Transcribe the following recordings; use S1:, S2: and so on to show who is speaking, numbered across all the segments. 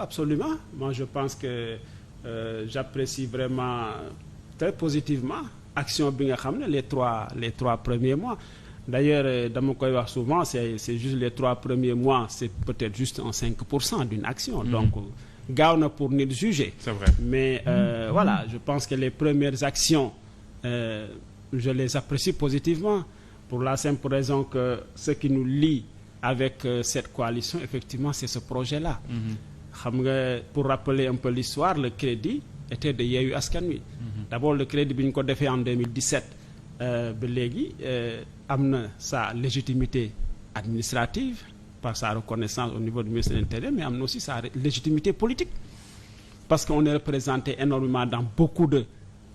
S1: absolument. Moi, je pense que j'apprécie vraiment très positivement action bi nga xam ne les trois premiers mois. D'ailleurs dama koy wax souvent c'est juste les 3 premiers mois, c'est peut-être juste un 5% d'une action. Donc gaaw na pour nit juger.
S2: C'est vrai.
S1: Mais voilà, je pense que les premières actions je les apprécie positivement pour la simple raison que ce qui nous lie avec cette coalition, effectivement, c'est ce projet-là. Xam nga, pour rappeler un peu l'histoire, le crédit était de Yewwi Askan Wi. D'abord le crédit bi ñu ko defee en 2017 ba léegi am na sa légitimité administrative par sa reconnaissance au niveau du ministère de l'Intérieur, mais am na aussi sa légitimité politique parce qu'on est représenté énormément dans beaucoup de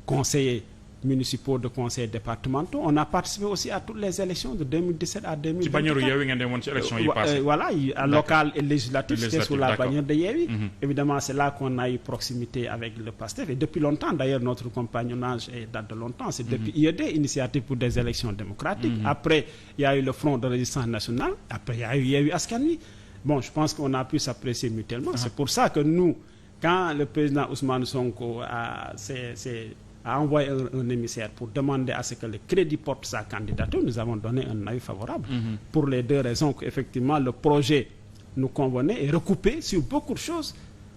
S1: conseillers municipaux, de conseils départementaux. On a participé aussi à toutes les élections de 2017 à 2024.
S2: ci bannière Yewwi ngeen demoon ci élection yi passé.
S1: Voilà, à local et législatif, c'était sous la bannière de Yewwi. Évidemment, c'est là qu'on a eu proximité avec le PASTEF. Et depuis longtemps, d'ailleurs, notre compagnonnage date de longtemps. C'est depuis IED, Initiative pour des élections démocratiques. Après, il y a eu le Front de résistance nationale. Après, il y a eu Yewwi Askan Wi. Bon, je pense qu'on a pu s'apprécier mutuellement. C'est pour ça que nous, quand le président Ousmane Sonko a envoyé un émissaire pour demander à ce que le crédit porte sa candidature, nous avons donné un avis favorable. Pour les 2 raisons qu'effectivement le projet nous convenait et recoupé sur beaucoup de choses.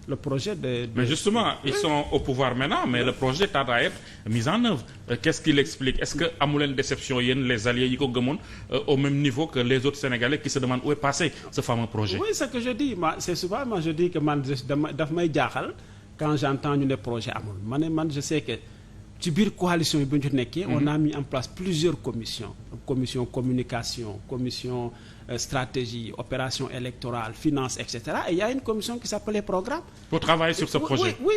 S1: Le projet
S2: Mais justement, ils sont au pouvoir maintenant, mais le projet tarde à être mis en œuvre. Qu'est-ce qu'il explique? Est-ce que amu leen déception yéen les alliés yi ko gëmoon au même niveau que les autres Sénégalais qui se demandent où est passé ce fameux projet?
S1: Oui, c'est ce que je dis. C'est souvent, je dis que man daf may jaaxal quand j'entends ñu ne projet amul. Man je sais que ci biir coalition yi bu ñu nekkee on a mis en place plusieurs commissions, commission communication, commission stratégie, opération électorale, finance, etc. Et il y a une commission qui s'appelait programme.
S2: Pour travailler sur ce projet.
S1: Oui,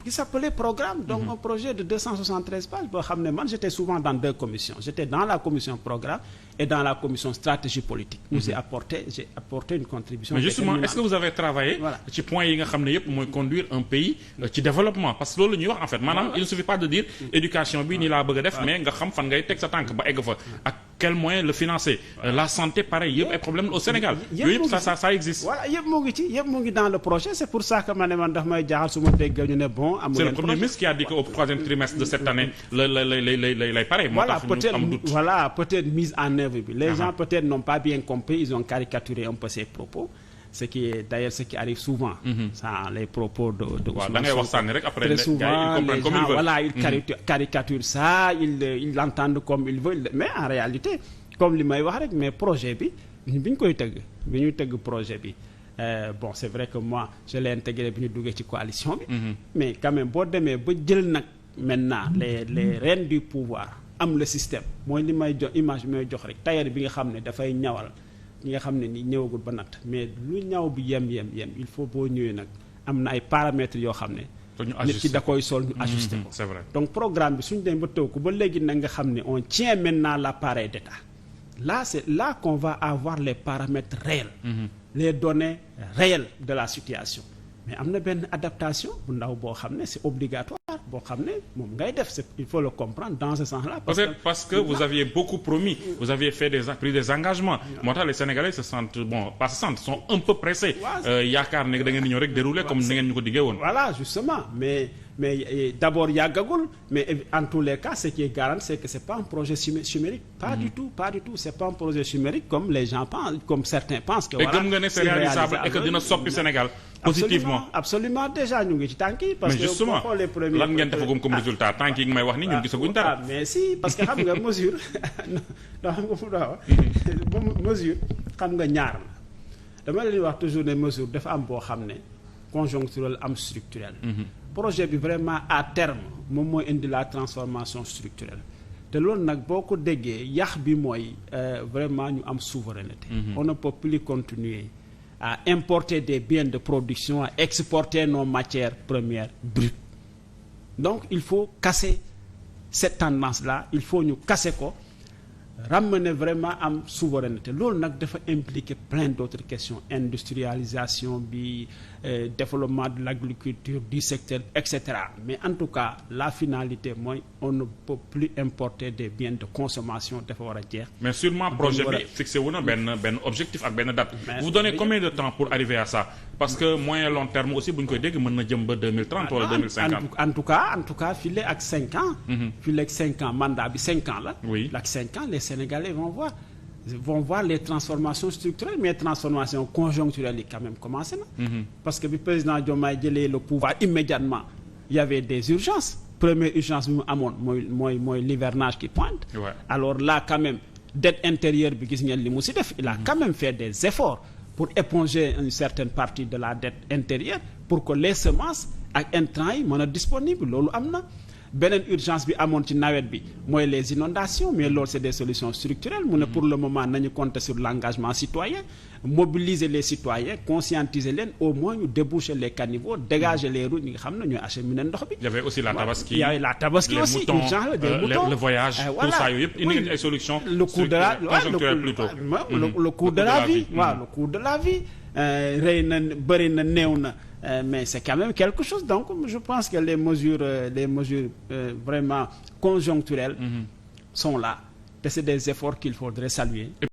S1: qui s'appelait programme. Donc un projet de 273 pages. Boo xam ne man j'étais souvent dans 2 commissions. J'étais dans la commission programme et dans la commission stratégie politique. J'ai apporté une contribution.
S2: Mais justement, est-ce que vous avez travaillé ci point yi nga xam ne yëpp mooy conduire un pays ci développement? Parce que loolu la ñuy wax en fait maanaam il ne suffit pas de dire éducation bi nii laa bëgg a def mais nga xam fan ngay teg sa tànk ba egg fa ak quel moyen le financer. La santé pareil yëpp ay problème au Sénégal. Yooyu yëpp ça existe.
S1: Voilà, yëpp mu ngi dans le projet. C'est pour ça que man daf may jaaxal su ma dégg ñu ne bon amul.
S2: C'est le premier ministre qui a dit qu'au 3e trimestre de cette année lay pare.
S1: Voilà, peut-être mise en œuvre bi. Les gens peut-être n'ont pas bien compris, ils ont caricaturé un peu ses propos. Ce qui est d'ailleurs ce qui arrive souvent. Ça, les propos de
S2: Ousmane Sonko.
S1: Très souvent, les gens, voilà, ils caricaturent ça, ils l'entendent comme ils veulent. Mais en réalité, comme li may wax rek, mais projet bi ñu koy tëgg bi ñuy tëgg projet bi. Bon, c'est vrai que moi, je l'ai intégré bi ñu duggee ci coalition bi. Mais quand même boo demee ba jël nag maintenant les rênes du pouvoir am le système mooy li may jox image bi may jox rek tailleur bi nga xam ne dafay ñawal. ñi nga xam ne ni ñëwagul ba natt mais lu ñaw bi yem il faut boo ñëwee nag am na ay paramètres yoo xam ne nit ki da koy sol ñu ajusté ko.
S2: C'est vrai.
S1: Donc programme bi suñu dem ba taw ko ba léegi nag nga xam ne on tient maintenant l'appareil d'État. Là c'est là qu'on va avoir les paramètres réels. Les données réelles de la situation. Mais am na benn adaptation bu ndaw boo xam ne c'est obligatoire boo xam ne moom ngay def il faut le comprendre dans ce sens-là.
S2: Parce que vous aviez beaucoup promis, vous aviez pris des engagements. Moo tax les Sénégalais sont un peu pressés. Yaakaar ne da ngeen di ñëw rek dérouler comme ni ngeen ñu ko diggee woon.
S1: Voilà justement mais d'abord yàggagul mais en tous les cas ce qui est garanti c'est que c'est pas un projet chimérique. Pas du tout c'est pas un projet chimérique comme les gens pensent, comme certains pensent que.
S2: Voilà, et gëm nga ne c'est réalisable et que dina soppi Sénégal. Positivement
S1: absolument déjà ñu ngi ci tànk yi.
S2: parce que justement lan ngeen defagum comme résultat tànk yi nga may wax ni ñun gisaguñ dara.
S1: mais si parce que xam nga mesure mesure xam nga ñaar la dama leen wax toujours ne mesure dafa am boo xam ne conjoncturel am structurel. Projet bi vraiment à terme moom mooy indi la transformation structurelle te loolu nag boo ko déggee yax bi mooy vraiment ñu am souveraineté. On ne peut plus continuer à importer des biens de production, à exporter nos matières premières brutes. Donc il faut casser cette tendance-là, il faut ñu casser ko ramener vraiment am souveraineté loolu nag dafa impliquer plein d'autres questions industrialisation bi développement de l'agriculture, du secteur, etc. Mais en tout cas la finalité mooy on ne peut plus importer des biens de consommation dafa war a jeex.
S2: mais sûrement projet bi fixé wu na benn objectif ak benn date. vous donnez combien de temps pour arriver à ça parce que moyen long terme aussi bu ñu koy dégg mën na jëm ba 2030 wala 2050.
S1: en tout cas fii ak 5 ans. fii ak 5 ans mandat bi 5 ans la.
S2: oui
S1: ak 5 ans les Sénégalais vont voir les transformations structurelles mais transformations conjoncturelles yi quand même commencé na. parce que bi président Diomaye jëlee le pouvoir immédiatement il y avait des urgences. Première urgence bi mu amoon mooy l'hivernage qui pointe.
S2: Ouais.
S1: Alors là quand même dette intérieure bi gis ngeen li mu si def. Il a quand même fait des efforts pour éponger une certaine partie de la dette intérieure pour que les semences ak intrants yi mën a disponible loolu am na. Beneen urgence bi amoon ci nawet bi mooy les inondations mais loolu c'est des solutions structurelles mu ne pour le moment nañu compter sur l'engagement citoyen mobiliser les citoyens conscientiser leen au moins ñu déboucher les caniveaux dégager les routes ñi nga xam ne ñooy acheminer ndox bi.
S2: Il y avait aussi la tabaski.
S1: Il y avait la tabaski aussi urgence la des moutons
S2: le voyage tout ça yooyu yëpp indi ay solutions
S1: le coût de la
S2: conjoncturelles plutôt.
S1: le coût de la vie waaw le coût de la vie rëy na bëri na néew na. Mais c'est quand même quelque chose donc je pense que les mesures vraiment conjoncturelles sont là te c'est des efforts qu'il faudrait saluer.